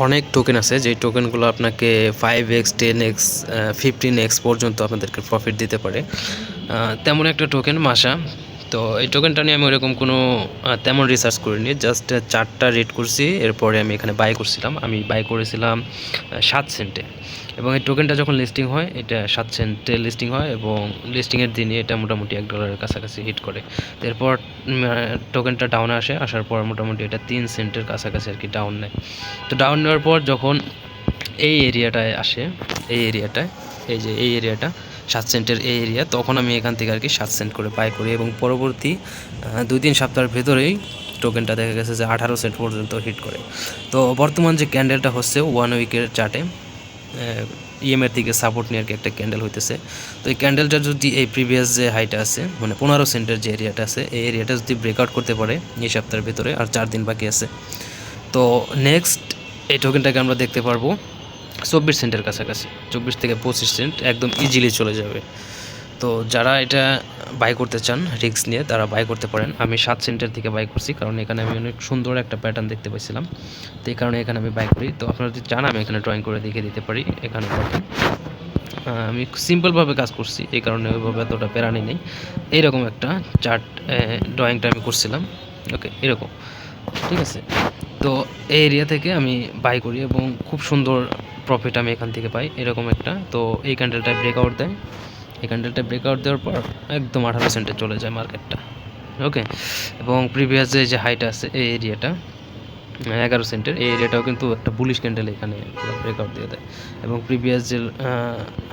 অনেক টোকেন আছে যেই টোকেনগুলো আপনাকে 5x 10x 15x পর্যন্ত আপনাদেরকে প্রফিট দিতে পারে। তেমন একটা টোকেন মাসা। তো এই টোকেনটা নিয়ে আমি ওরকম কোনো তেমন রিসার্চ করিনি, জাস্ট চারটা রেড করছি, এরপরে আমি এখানে বাই করছিলাম। আমি বাই করেছিলাম 7 সেন্টে, এবং এই টোকেনটা যখন লিস্টিং হয় এটা 7 সেন্টে লিস্টিং হয়, এবং লিস্টিংয়ের দিনে এটা মোটামুটি $1 কাছাকাছি হিট করে। এরপর টোকেনটা ডাউনে আসার পর মোটামুটি এটা 3 সেন্টের কাছাকাছি আর কি ডাউন নেয়। তো ডাউন নেওয়ার পর যখন এই এরিয়াটায় আসে, এই এরিয়াটায়, এই যে এই এরিয়াটা 7 সেন্টের এই এরিয়া, তখন আমি এখান থেকে আর কি 7 সেন্ট করে বাই করি, এবং পরবর্তী 2-3 সপ্তাহের ভেতরেই টোকেনটা দেখা গেছে যে 18 সেন্ট পর্যন্ত হিট করে। তো বর্তমান যে ক্যান্ডেলটা হচ্ছে 1 উইকের চার্টে ইএমের দিকে সাপোর্ট নিয়ে আর কি একটা ক্যান্ডেল হইতেছে। তো এই ক্যান্ডেলটা যদি এই প্রিভিয়াস যে হাইটা আছে, মানে 15 সেন্টের যে এরিয়াটা আছে, এই এরিয়াটা যদি ব্রেকআউট করতে পারে এই সপ্তাহের ভিতরে, আর 4 দিন বাকি আছে, তো নেক্সট এই টোকেনটাকে আমরা দেখতে পারবো 24 সেন্টের কাছাকাছি। 24 থেকে 25 সেন্ট একদম ইজিলি চলে যাবে। তো যারা এটা বাই করতে চান রিস্ক নিয়ে, তারা বাই করতে পারেন। আমি 7 সেন্টের থেকে বাই করছি, কারণ এখানে আমি অনেক সুন্দর একটা প্যাটার্ন দেখতে পাইছিলাম, তো এই কারণে এখানে আমি বাই করি। তো আপনারা যদি চান আমি এখানে ড্রয়িং করে দেখিয়ে দিতে পারি। এখানে আমি সিম্পলভাবে কাজ করছি, এই কারণে ওইভাবে এতটা প্যারানি নেই। এইরকম একটা চার্ট ড্রয়িংটা আমি করছিলাম, ওকে, এরকম, ঠিক আছে। তো এই এরিয়া থেকে আমি বাই করি এবং খুব সুন্দর প্রফিট আমি এখান থেকে পাই, এরকম একটা। তো এই ক্যান্ডেলটা ব্রেকআউট দেয়, এই ক্যান্ডেলটা ব্রেকআউট দেওয়ার পর একদম 18 সেন্টে চলে যায় মার্কেটটা, ওকে। এবং প্রিভিয়াস যে হাইটা আছে এই এরিয়াটা 11 সেন্টের, এই এরিয়াটাও কিন্তু একটা বুলিশ ক্যান্ডেল এখানে ব্রেকআউট দিয়ে দেয়। এবং প্রিভিয়াস যে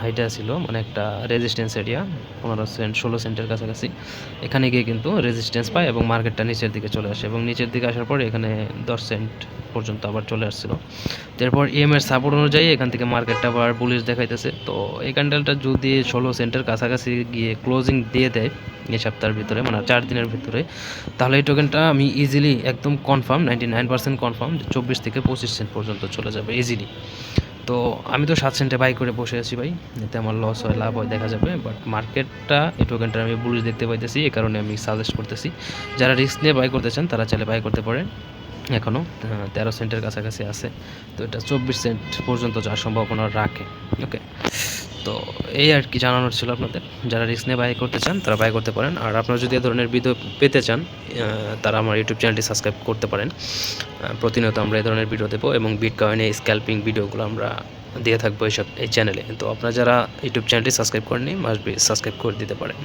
হাইটা ছিল, মানে একটা রেজিস্ট্যান্স এরিয়া 15 সেন্ট 16 সেন্টের কাছাকাছি, এখানে গিয়ে কিন্তু রেজিস্ট্যান্স পায় এবং মার্কেটটা নিচের দিকে চলে আসে, এবং নিচের দিকে আসার পরে এখানে 10 সেন্ট পর্যন্ত আবার চলে আসছিল। তারপর ইএমের সাপোর্ট অনুযায়ী এখান থেকে মার্কেটটা আবার বুলিশ দেখাইতেছে। তো এই ক্যান্ডেলটা যদি 16 সেন্টের কাছাকাছি গিয়ে ক্লোজিং দিয়ে দেয় এই সপ্তাহের ভিতরে, মানে 4 দিনের ভিতরে, তাহলে এই টোকেনটা আমি ইজিলি একদম কনফার্ম 99% কনফার্ম 24 থেকে 25 সেন্ট পর্যন্ত চলে যাবে ইজিলি। তো আমি তো 7 সেন্টে বাই করে বসে আছি ভাই, এতে আমার লস হয় লাভ হয় দেখা যাবে, বাট মার্কেটটা এই টোকেনটা আমি বুলিশ দেখতে পাইতেছি, এই কারণে আমি সাজেস্ট করতেছি যারা রিস্ক নিয়ে বাই করতে চান তারা চাইলে বাই করতে পারেন। এখনও 13 সেন্টের কাছাকাছি আছে, তো এটা 24 সেন্ট পর্যন্ত যাওয়ার সম্ভাবনা রাখে, ওকে। তো এই আর কি জানানোর ছিল আপনাদের। যারা রিস্ক নিয়ে বাই করতে চান তারা বাই করতে পারেন, আর আপনারা যদি এ ধরনের ভিডিও পেতে চান তারা আমার ইউটিউব চ্যানেলটি সাবস্ক্রাইব করতে পারেন। প্রতিনিয়ত আমরা এই ধরনের ভিডিও দেবো, এবং বিটকয়েনে স্ক্যাল্পিং ভিডিওগুলো আমরা দিয়ে থাকবো এই চ্যানেলে। তো আপনারা যারা ইউটিউব চ্যানেলটি সাবস্ক্রাইব করেননি মাস্ট বি সাবস্ক্রাইব করে দিতে পারেন।